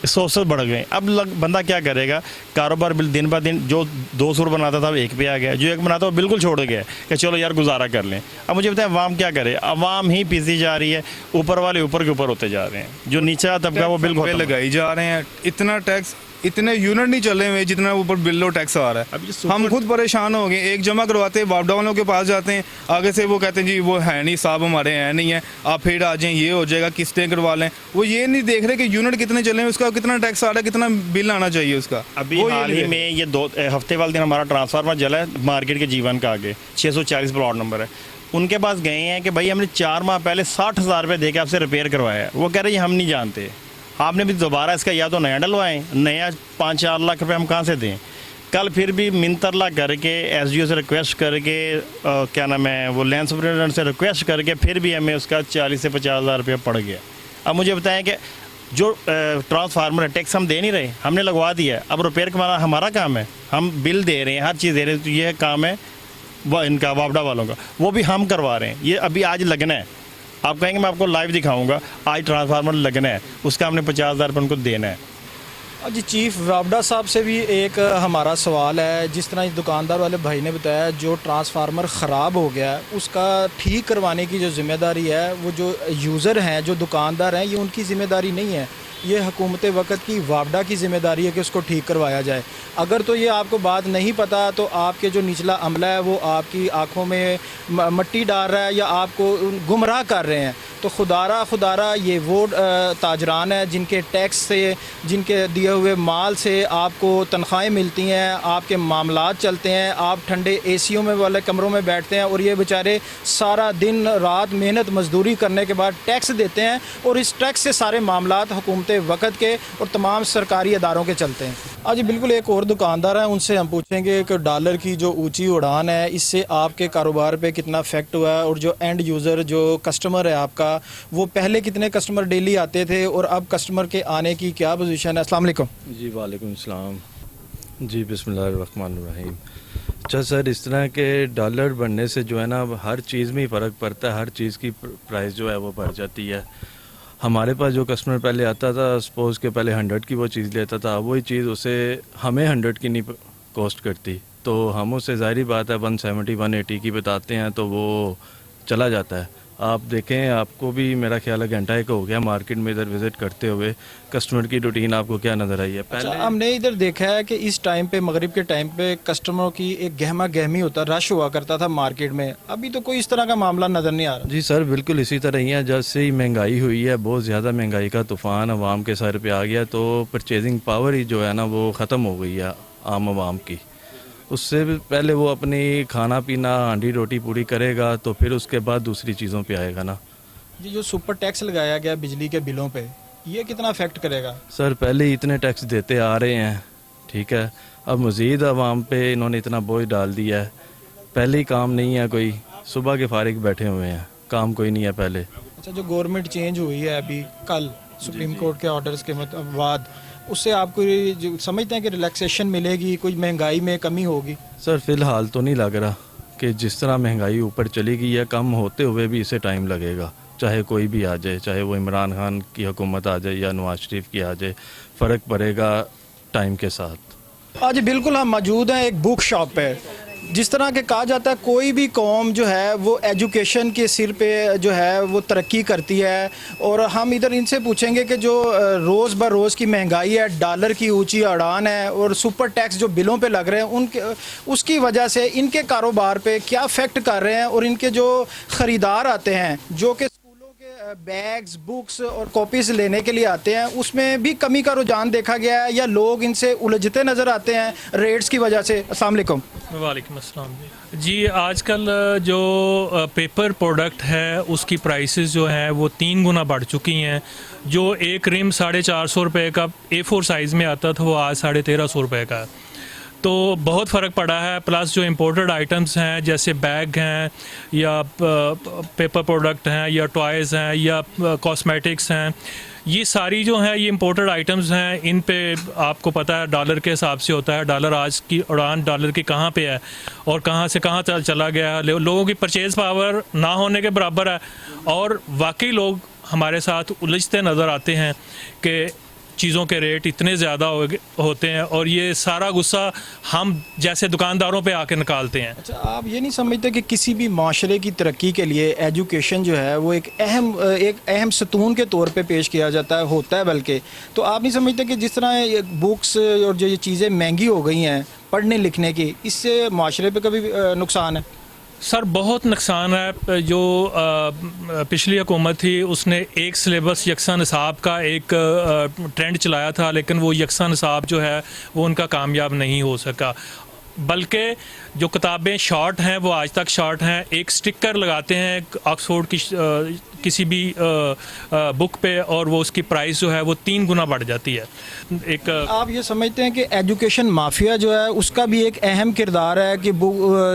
सोर्सेस बढ़ गए। अब बंदा क्या करेगा? कारोबार बिल दिन ब दिन जो 200 रुपये बनाता था वो 1 पे आ गया, जो 1 बनाता वो बिल्कुल छोड़ गया कि चलो यार गुजारा कर लें। अब मुझे बताएं अवाम क्या करे? अवाम ही पीसी जा रही है, ऊपर वाले ऊपर के ऊपर होते जा रहे हैं, जो नीचा तबका वो बिल्कुल लगाई जा रहे हैं। इतना टैक्स, इतने यूनिट नहीं चले हुए जितना ऊपर बिल और टैक्स आ रहा है। हम खुद परेशान हो गए। एक जमा करवाते हैं, वापडा वालों के पास जाते हैं, आगे से वो कहते हैं जी वो है नहीं साहब, हमारे है नहीं है, आप फिर आ जाएं, ये हो जाएगा, किस्तें करवा लें। वो ये नहीं देख रहे कि यूनिट कितने चले हैं, उसका कितना टैक्स आ रहा है, कितना बिल आना चाहिए उसका। अभी हाल ही में ये 2 हफ्ते वाले दिन हमारा ट्रांसफार्मर जला है मार्केट के जीवन का आगे, 640 प्लॉट नंबर है। उनके पास गए हैं कि भाई हमने 4 माह पहले 60,000 रुपये दे के आपसे रिपेयर करवाया है। वो कह रहे हैं हम नहीं जानते, आपने भी दोबारा इसका या तो नया डलवाएं, नया 5-4 लाख रुपए हम कहाँ से दें? कल फिर भी मिनतरला करके एसडीओ से रिक्वेस्ट करके क्या नाम है वो लैंड सुपरिटेंडेंट से रिक्वेस्ट करके फिर भी हमें उसका 40 से 50,000 रुपये पड़ गया। अब मुझे बताएं कि जो ट्रांसफार्मर है टैक्स हम दे नहीं रहे, हमने लगवा दिया है, अब रिपेयर करवाना हमारा काम है, हम बिल दे रहे हैं, हर चीज़ दे रहे हैं, तो ये काम है वो इनका वापडा वालों का, वो भी हम करवा रहे हैं। ये अभी आज लगना है, आप कहेंगे मैं आपको लाइव दिखाऊंगा, आज ट्रांसफार्मर लगना है, उसका हमने 50,000 रुपये उनको देना है। जी चीफ वापडा साहब से भी एक हमारा सवाल है, जिस तरह इस दुकानदार वाले भाई ने बताया जो ट्रांसफार्मर ख़राब हो गया है उसका ठीक करवाने की जो ज़िम्मेदारी है वो जो यूज़र हैं, जो दुकानदार हैं, ये उनकी ज़िम्मेदारी नहीं है, ये हुकूमत वक्त की वापडा की ज़िम्मेदारी है कि उसको ठीक करवाया जाए। अगर तो ये आपको बात नहीं पता तो आपके जो निचला अमला है वो आपकी आँखों में मट्टी डाल रहा है या आपको गुमराह कर रहे हैं। तो खुदारा ये वो ताजरान है जिनके टैक्स से, जिनके दिए हुए माल से आपको तनख्वाहें मिलती हैं, आपके मामलात चलते हैं, आप ठंडे एसीओ में वाले कमरों में बैठते हैं और ये बेचारे सारा दिन रात मेहनत मजदूरी करने के बाद टैक्स देते हैं और इस टैक्स से सारे मामलात हुकूमत वक्त के और तमाम सरकारी अदारों के चलते हैं। आज बिल्कुल एक और दुकानदार है, उनसे हम पूछेंगे कि डॉलर की जो ऊंची उड़ान है इससे आपके कारोबार पे कितना इफेक्ट हुआ है और जो एंड यूज़र जो कस्टमर है आपका, वो पहले कितने कस्टमर डेली आते थे और अब कस्टमर के आने की क्या पोजीशन है? अस्सलाम वालेकुम। जी वालेकुम सलाम। जी बिस्मिल्लाहिर्रहमानिर्रहीम। अच्छा सर, इस तरह के डॉलर बढ़ने से जो है ना हर चीज़ में ही फ़र्क पड़ता है, हर चीज़ की प्राइस जो है वो बढ़ जाती है। हमारे पास जो कस्टमर पहले आता था, सपोज़ के पहले 100 की वो चीज़ लेता था, वही चीज़ उसे हमें 100 की नहीं कॉस्ट करती, तो हम उसे ज़ाहिर बात है 170 180 की बताते हैं तो वो चला जाता है। आप देखें, आपको भी मेरा ख्याल है घंटा एक हो गया मार्केट में इधर विज़िट करते हुए, कस्टमर की रूटीन आपको क्या नज़र आई है? पहले हमने इधर देखा है कि इस टाइम पे मगरिब के टाइम पे कस्टमरों की एक गहमा गहमी होता, रश हुआ करता था मार्केट में, अभी तो कोई इस तरह का मामला नज़र नहीं आ रहा। जी सर, बिल्कुल इसी तरह ही है। जब से ही महंगाई हुई है, बहुत ज़्यादा महंगाई का तूफ़ान आवाम के सर पे आ गया, तो परचेजिंग पावर ही जो है ना वो ख़त्म हो गई है आम आवाम की। उससे भी पहले वो अपनी खाना पीना हांडी रोटी पूरी करेगा तो फिर उसके बाद दूसरी चीज़ों पे आएगा ना। जी, जो सुपर टैक्स लगाया गया बिजली के बिलों पे, ये कितना अफेक्ट करेगा? सर पहले ही इतने टैक्स देते आ रहे हैं, ठीक है, अब मज़ीद आवाम पे इन्होंने इतना बोझ डाल दिया है। पहले ही काम नहीं है, कोई सुबह के फारिग बैठे हुए हैं, काम कोई नहीं है पहले। अच्छा, जो गवर्नमेंट चेंज हुई है अभी कल सुप्रीम कोर्ट के ऑर्डर्स के बाद, उससे आपको जो समझते हैं कि रिलैक्सेशन मिलेगी, कोई महंगाई में कमी होगी? सर फ़िलहाल तो नहीं लग रहा कि जिस तरह महंगाई ऊपर चली गई है, कम होते हुए भी इसे टाइम लगेगा, चाहे कोई भी आ जाए, चाहे वो इमरान खान की हुकूमत आ जाए या नवाज शरीफ की आ जाए, फ़र्क पड़ेगा टाइम के साथ। आज बिल्कुल हम मौजूद हैं एक बुक शॉप पे। जिस तरह के कहा जाता है कोई भी कौम जो है वो एजुकेशन के सिर पे जो है वो तरक्की करती है, और हम इधर इनसे पूछेंगे कि जो रोज़ ब रोज़ की महंगाई है, डॉलर की ऊंची उड़ान है और सुपर टैक्स जो बिलों पे लग रहे हैं उनके उसकी वजह से इनके कारोबार पे क्या इफ़ेक्ट कर रहे हैं, और इनके जो ख़रीदार आते हैं जो कि बैग्स, बुक्स और कॉपीज़ लेने के लिए आते हैं, उसमें भी कमी का रुझान देखा गया है, या लोग इनसे उलझते नज़र आते हैं रेट्स की वजह से? अस्सलाम वालेकुम। वालेकुम अस्सलाम जी। आजकल जो पेपर प्रोडक्ट है उसकी प्राइसेस जो है वो 3 गुना बढ़ चुकी हैं। जो एक रिम 450 रुपये का A4 साइज़ में आता था वो आज 1350 रुपये का है, तो बहुत फ़र्क पड़ा है। प्लस जो इंपोर्टेड आइटम्स हैं जैसे बैग हैं या पेपर प्रोडक्ट हैं या टॉयज़ हैं या कॉस्मेटिक्स हैं, ये सारी जो हैं ये इंपोर्टेड आइटम्स हैं, इन पे आपको पता है डॉलर के हिसाब से होता है। डॉलर आज की उड़ान डॉलर की कहाँ पे है और कहाँ से कहाँ चला गया है, लोगों की परचेज़ पावर ना होने के बराबर है। और वाकई लोग हमारे साथ उलझते नज़र आते हैं कि चीज़ों के रेट इतने ज़्यादा होते हैं, और ये सारा गुस्सा हम जैसे दुकानदारों पे आके निकालते हैं। अच्छा, आप ये नहीं समझते कि किसी भी माशरे की तरक्की के लिए एजुकेशन जो है वो एक अहम सतून के तौर पे पेश किया जाता है, होता है बल्कि, तो आप नहीं समझते कि जिस तरह बुक्स और जो ये चीज़ें महंगी हो गई हैं पढ़ने लिखने की, इससे माशरे पे कभी नुकसान है? सर बहुत नुकसान है। जो पिछली हुकूमत थी उसने एक सिलेबस यकसा निसाब का एक ट्रेंड चलाया था, लेकिन वो यकसा निसाब जो है वो उनका कामयाब नहीं हो सका, बल्कि जो किताबें शॉर्ट हैं वो आज तक शॉर्ट हैं। एक स्टिकर लगाते हैं ऑक्सफोर्ड की किसी भी बुक पे और वो उसकी प्राइस जो है वो 3 गुना बढ़ जाती है। एक आप ये समझते हैं कि एजुकेशन माफिया जो है उसका भी एक अहम किरदार है कि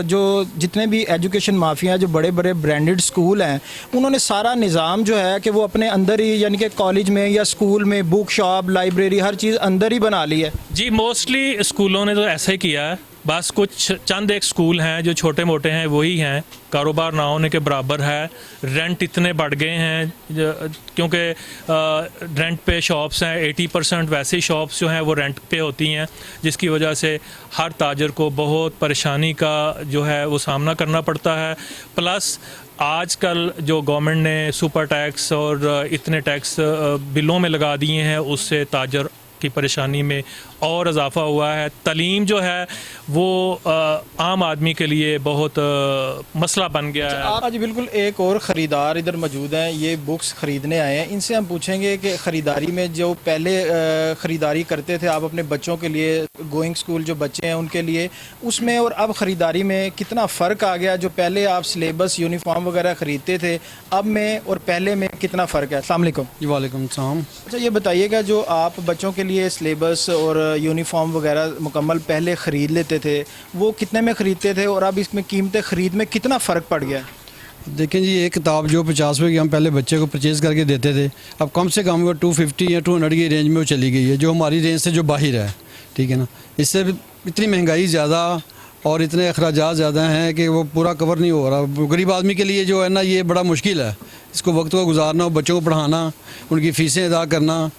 जो जितने भी एजुकेशन माफिया जो बड़े बड़े ब्रांडेड स्कूल हैं उन्होंने सारा निज़ाम जो है कि वो अपने अंदर ही, यानी कि कॉलेज में या स्कूल में बुक शॉप, लाइब्रेरी, हर चीज़ अंदर ही बना ली है? जी, मोस्टली स्कूलों ने तो ऐसा ही किया है। बस कुछ चंद एक स्कूल हैं जो छोटे मोटे हैं, वही हैं, कारोबार ना होने के बराबर है। रेंट इतने बढ़ गए हैं क्योंकि रेंट पे शॉप्स हैं, 80% वैसे ही शॉप्स जो हैं वो रेंट पे होती हैं, जिसकी वजह से हर ताजर को बहुत परेशानी का जो है वो सामना करना पड़ता है। प्लस आजकल जो गवर्नमेंट ने सुपर टैक्स और इतने टैक्स बिलों में लगा दिए हैं, उससे ताजर की परेशानी में और इजाफा हुआ है। तालीम जो है वो आम आदमी के लिए बहुत मसला बन गया है। आप आज बिल्कुल एक और ख़रीदार इधर मौजूद हैं, ये बुक्स ख़रीदने आए हैं। इनसे हम पूछेंगे कि ख़रीदारी में जो पहले ख़रीदारी करते थे आप अपने बच्चों के लिए, गोइंग स्कूल जो बच्चे हैं उनके लिए, उसमें और अब ख़रीदारी में कितना फ़र्क आ गया? जो पहले आप सिलेबस, यूनिफॉर्म वगैरह ख़रीदते थे, अब में और पहले में कितना फ़र्क है? अस्सलाम वालेकुम। जी वालेकुम सलाम। अच्छा, ये बताइएगा जो आप बच्चों के लिए सिलेबस और यूनिफॉर्म वगैरह मुकम्मल पहले ख़रीद लेते थे, वो कितने में ख़रीदते थे और अब इसमें कीमतें ख़रीद में कितना फ़र्क पड़ गया? देखें जी, एक किताब जो 50 रुपये की हम पहले बच्चे को परचेज़ करके देते थे, अब कम से कम वो 250 या 200 की रेंज में वो चली गई है, जो हमारी रेंज से जो बाहर है, ठीक है ना। इससे इतनी महंगाई ज़्यादा और इतने अखराजात ज़्यादा हैं कि वो पूरा कवर नहीं हो रहा। गरीब आदमी के लिए जो है ना ये बड़ा मुश्किल है, इसको वक्त को गुजारना, बच्चों को पढ़ाना, उनकी फ़ीसें अदा करना।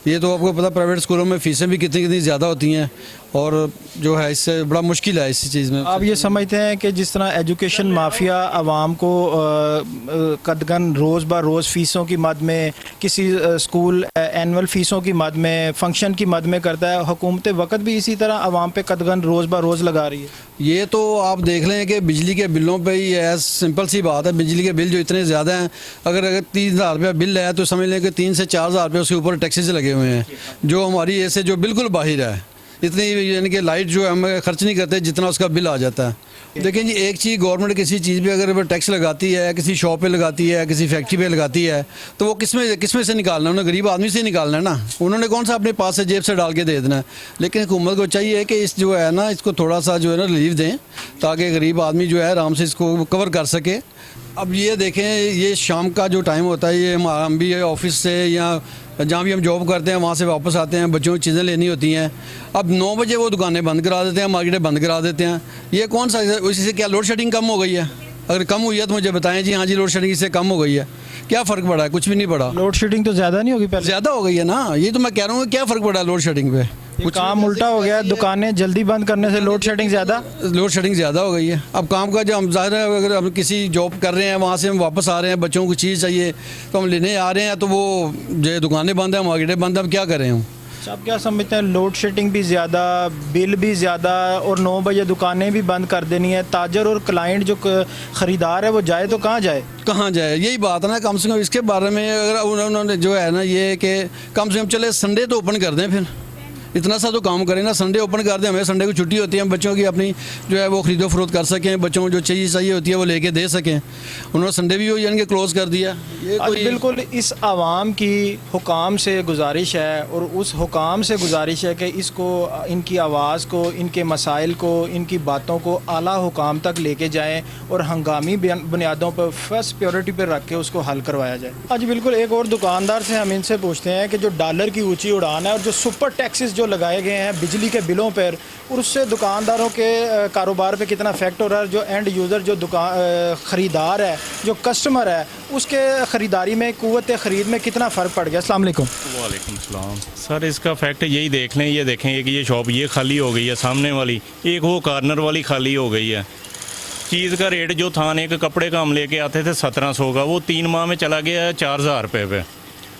ये तो आपको पता प्राइवेट स्कूलों में फ़ीसें भी कितनी ज़्यादा होती हैं, और जो है इससे बड़ा मुश्किल है इस चीज़ में। आप ये समझते हैं कि जिस तरह एजुकेशन माफिया आवाम को कदगन रोज़ ब रोज़ फ़ीसों की मद में, किसी स्कूल एनुअल फ़ीसों की मद में, फंक्शन की मद में करता है, हुकूमत वक्त भी इसी तरह आवाम पे कदगन रोज़ ब रोज़ लगा रही है? ये तो आप देख लें कि बिजली के बिलों पे ही है, सिंपल सी बात है। बिजली के बिल जो इतने ज़्यादा हैं, अगर 30,000 रुपया बिल है तो समझ लें कि 3 से 4,000 रुपये उसके ऊपर टैक्सेस लगे हुए हैं, जो हमारी ऐसे जो बिल्कुल बाहर है। इतनी यानी कि लाइट जो है हम खर्च नहीं करते जितना उसका बिल आ जाता है। देखें जी, एक चीज़ गवर्नमेंट किसी चीज़ पे अगर टैक्स लगाती है, किसी शॉप पे लगाती है, किसी फैक्ट्री पे लगाती है, तो वो किसमें से निकालना है? उन्होंने गरीब आदमी से निकालना है ना। उन्होंने कौन सा अपने पास से जेब से डाल के दे देना है। लेकिन हुकूमत को चाहिए कि इस जो है ना, इसको थोड़ा सा जो है ना रिलीफ दें, ताकि गरीब आदमी जो है आराम से इसको कवर कर सके। अब ये देखें, ये शाम का जो टाइम होता है, ये हम भी ऑफिस से या जहाँ भी हम जॉब करते हैं वहाँ से वापस आते हैं, बच्चों की चीज़ें लेनी होती हैं। अब 9 बजे वो दुकानें बंद करा देते हैं, मार्केटें बंद करा देते हैं। ये कौन सा, इसी से क्या लोड शेडिंग कम हो गई है? अगर कम हुई है तो मुझे बताएं जी। हाँ जी, लोड शेडिंग इससे कम हो गई है। क्या फ़र्क पड़ा है? कुछ भी नहीं पड़ा। लोड शेडिंग तो ज़्यादा नहीं होगी पहले? ज़्यादा हो गई है ना, ये तो मैं कह रहा हूँ। क्या फ़र्क पड़ा है लोड शेडिंग पे? कुछ काम उल्टा हो गया, दुकानें जल्दी बंद करने से लोड शेडिंग ज़्यादा हो गई है। अब काम का जो हम ज़ाहिर है, अगर हम किसी जॉब कर रहे हैं, वहाँ से हम वापस आ रहे हैं, बच्चों को चीज़ चाहिए तो हम लेने आ रहे हैं, तो वो जो दुकानें बंद हैं, मार्केटें बंद हैं, अब क्या करें हम? आप क्या समझते हैं, लोड शेडिंग भी ज़्यादा, बिल भी ज़्यादा, और 9 बजे दुकानें भी बंद कर देनी है, ताजर और क्लाइंट जो ख़रीदार है वो जाए तो कहाँ जाए? यही बात है ना। कम से कम इसके बारे में अगर उन्होंने जो है ना, ये कि कम से कम चले संडे तो ओपन कर दें, फिर इतना सा तो काम करें ना। संडे ओपन कर दें, हमें संडे को छुट्टी होती है, हम बच्चों की अपनी जो है वो खरीदो फरोख्त कर सकें, बच्चों को जो चाहिए होती है वो लेके दे सकें। उन्होंने संडे भी यानी कि क्लोज़ कर दिया। ये कोई बिल्कुल इस आवाम की हुकाम से गुजारिश है, और उस हुकाम से गुजारिश है कि इसको, इनकी आवाज़ को, इनके मसाइल को, इनकी बातों को आला हुकाम तक लेके जाएँ और हंगामी बुनियादों पर फर्स्ट प्रायोरिटी पर रख के उसको हल करवाया जाए। आज बिल्कुल एक और दुकानदार से हम इनसे पूछते हैं कि जो डॉलर की ऊँची उड़ान है और जो सुपर टैक्सेस जो लगाए गए हैं बिजली के बिलों पर, और उससे दुकानदारों के कारोबार पे कितना इफेक्ट हो रहा है, जो एंड यूज़र, जो ख़रीदार है, जो कस्टमर है, उसके ख़रीदारी में, क़ुव्वत ख़रीद में कितना फ़र्क पड़ गया? अस्सलाम वालेकुम। वालेकुम सलाम। सर, इसका फैक्ट यही देख लें, ये देखें कि ये शॉप ये खाली हो गई है, सामने वाली एक वो कॉर्नर वाली खाली हो गई है। चीज़ का रेट जो था, एक कपड़े का हम लेके आते थे 1700 का, वो 3 माह में चला गया है 4000 रुपये पे।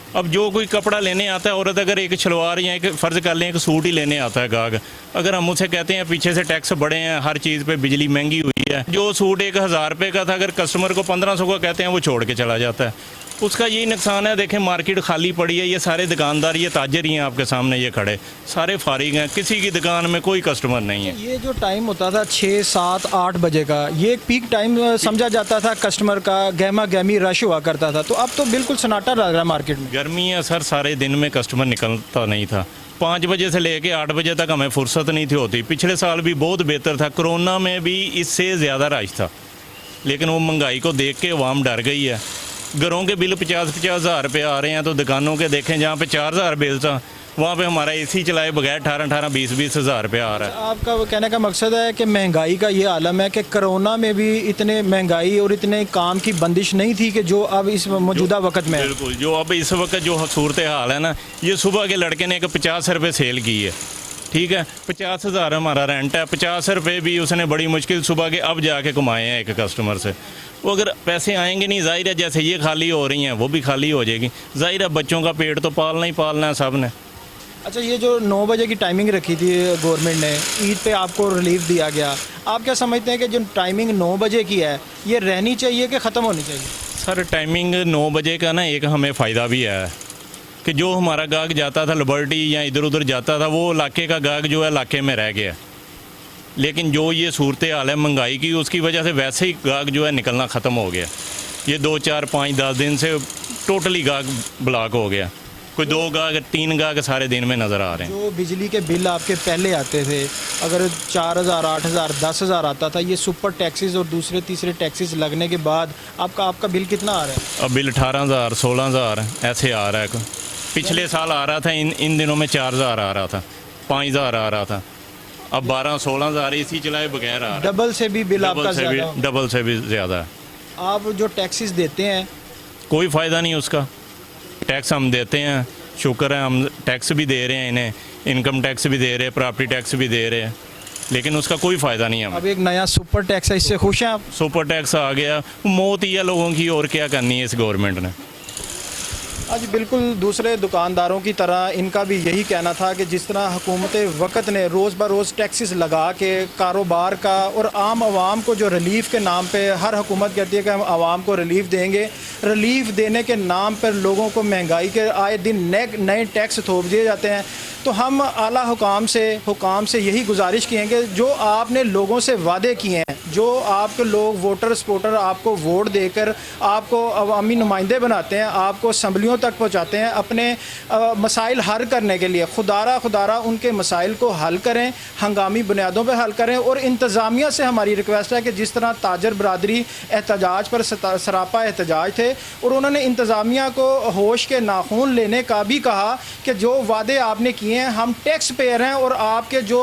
अब जो कोई कपड़ा लेने आता है, औरत अगर एक शलवार या एक फ़र्ज़ कर लें एक सूट ही लेने आता है गाहक, अगर हम उसे कहते हैं पीछे से टैक्स बढ़े हैं, हर चीज़ पे बिजली महंगी हुई है, जो सूट 1000 रुपये का था, अगर कस्टमर को 1500 का कहते हैं वो छोड़ के चला जाता है। उसका यही नुकसान है। देखें, मार्केट खाली पड़ी है, ये सारे दुकानदार, ये ताजर ही हैं आपके सामने, ये खड़े सारे फारिग हैं, किसी की दुकान में कोई कस्टमर नहीं है। ये जो टाइम होता था 6, 7, 8 बजे का, ये एक पीक टाइम समझा जाता था कस्टमर का, गहमा गहमी रश हुआ करता था, तो अब तो बिल्कुल सन्नाटा लग रहा है मार्केट में। गर्मी है सर, सारे दिन में कस्टमर निकलता नहीं था। 5 बजे से लेके 8 बजे तक हमें फुर्सत नहीं थी होती। पिछले साल भी बहुत बेहतर था, कोरोना में भी इससे ज़्यादा रश था, लेकिन वो महंगाई को देख के अवाम डर गई है। घरों के बिल 50-50 हज़ार रुपये आ रहे हैं, तो दुकानों के देखें जहाँ पे 4000 बिल था, वहाँ पे हमारा एसी चलाए बगैर 18-20 हज़ार रुपये आ रहा है। आपका वो कहने का मकसद है कि महंगाई का ये आलम है कि कोरोना में भी इतने महंगाई और इतने काम की बंदिश नहीं थी कि जो अब इस मौजूदा वक्त में है। बिल्कुल, जो अब इस वक्त जो सूरत हाल है ना, ये सुबह के लड़के ने एक 50 रुपये सेल की है, ठीक है, 50,000 हमारा रेंट है, 50 रुपये भी उसने बड़ी मुश्किल सुबह के अब जाके कमाए हैं एक कस्टमर से। वो अगर पैसे आएंगे नहीं, जाहिर है जैसे ये खाली हो रही हैं वो भी खाली हो जाएगी। जाहिर है बच्चों का पेट तो पालना ही पालना है सब ने। अच्छा, ये जो 9 बजे की टाइमिंग रखी थी गवर्नमेंट ने, ईद पे आपको रिलीफ दिया गया, आप क्या समझते हैं कि जो टाइमिंग 9 बजे की है ये रहनी चाहिए कि ख़त्म होनी चाहिए? सर, टाइमिंग 9 बजे का ना एक हमें फ़ायदा भी है कि जो हमारा गाहक जाता था लिबर्टी या इधर उधर जाता था, वो इलाके का गाहक जो है इलाके में रह गया। लेकिन जो ये सूरत हाल है महंगाई की, उसकी वजह से वैसे ही गाहक जो है निकलना ख़त्म हो गया। ये 2, 4, 5, 10 दिन से टोटली गाहक ब्लॉक हो गया। कोई 2 गाहक 3 गाहक सारे दिन में नज़र आ रहे हैं। जो बिजली के बिल आपके पहले आते थे, अगर 4000, 8000, 10,000 आता था, ये सुपर टैक्सेस और दूसरे तीसरे टैक्सेस लगने के बाद आपका बिल कितना आ रहा है? अब बिल 18,000, 16,000 ऐसे आ रहा है। पिछले साल आ रहा था, इन दिनों में 4000 आ रहा था, 5000 आ रहा था, अब 12-16,000 एसी चलाए बगैर आ रहा है। डबल से भी बिल आपका डबल से भी ज़्यादा है। आप जो टैक्सेस देते हैं कोई फ़ायदा नहीं उसका। टैक्स हम देते हैं, शुक्र है हम टैक्स भी दे रहे हैं, इन्हें इनकम टैक्स भी दे रहे हैं, प्रॉपर्टी टैक्स भी दे रहे हैं, लेकिन उसका कोई फ़ायदा नहीं है। अब एक नया सुपर टैक्स है, इससे खुश हैं आप? सुपर टैक्स आ गया, मौत ही है लोगों की, और क्या करनी है इस गवर्नमेंट ने। आज बिल्कुल दूसरे दुकानदारों की तरह इनका भी यही कहना था कि जिस तरह हुकूमत वक़्त ने रोज़ ब रोज़ टैक्सेस लगा के कारोबार का और आम आवाम को जो रिलीफ़ के नाम पे हर हुकूमत कहती है कि हम आवाम को रिलीफ़ देंगे, रिलीफ देने के नाम पर लोगों को महंगाई के आए दिन नए टैक्स थोप दिए जाते हैं। तो हम आला हुकाम से यही गुजारिश किएंगे, जो आपने लोगों से वादे किए हैं, जो आपके लोग वोटर सपोर्टर आपको वोट देकर आपको अवामी नुमाइंदे बनाते हैं, आपको असम्बलियों तक पहुंचाते हैं अपने मसाइल हल करने के लिए, खुदारा उनके मसाइल को हल करें, हंगामी बुनियादों पर हल करें। और इंतज़ामिया से हमारी रिक्वेस्ट है कि जिस तरह ताजर बरदरी एहतजाज पर सरापा एहतजाज थे और उन्होंने इंतज़ामिया को होश के नाखून लेने का भी कहा कि जो वादे आपने किए हैं, हम टैक्स पेयर हैं और आपके जो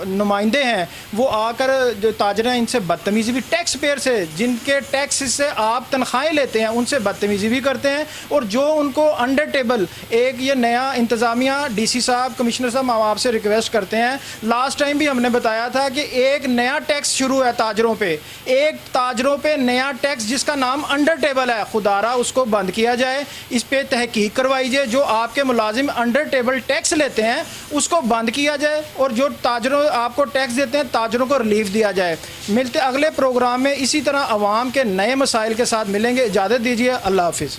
नुमाइंदे हैं वो आकर जो ताजर हैं इनसे बदतमीज़ी भी, टैक्स पेयर से जिनके टैक्स से आप तनख्वाहें लेते हैं उनसे बदतमीज़ी भी करते हैं। और जो उनको अंडर टेबल एक ये नया इंतज़ामिया DC साहब, कमिश्नर साहब, हम आपसे रिक्वेस्ट करते हैं, लास्ट टाइम भी हमने बताया था कि एक नया टैक्स शुरू है ताजरों पे नया टैक्स जिसका नाम अंडर टेबल है, खुदारा उसको बंद किया जाए, इस पे तहकीक करवाई जाए, जो आपके मुलाजिम अंडर टेबल टैक्स लेते हैं उसको बंद किया जाए और जो ताजरों आपको टैक्स देते हैं ताजरों को रिलीफ दिया जाए। मिलते अगले प्रोग्राम में इसी तरह आवाम के नए मसाइल के साथ मिलेंगे। इजाज़त दीजिए, अल्लाह हाफिज़।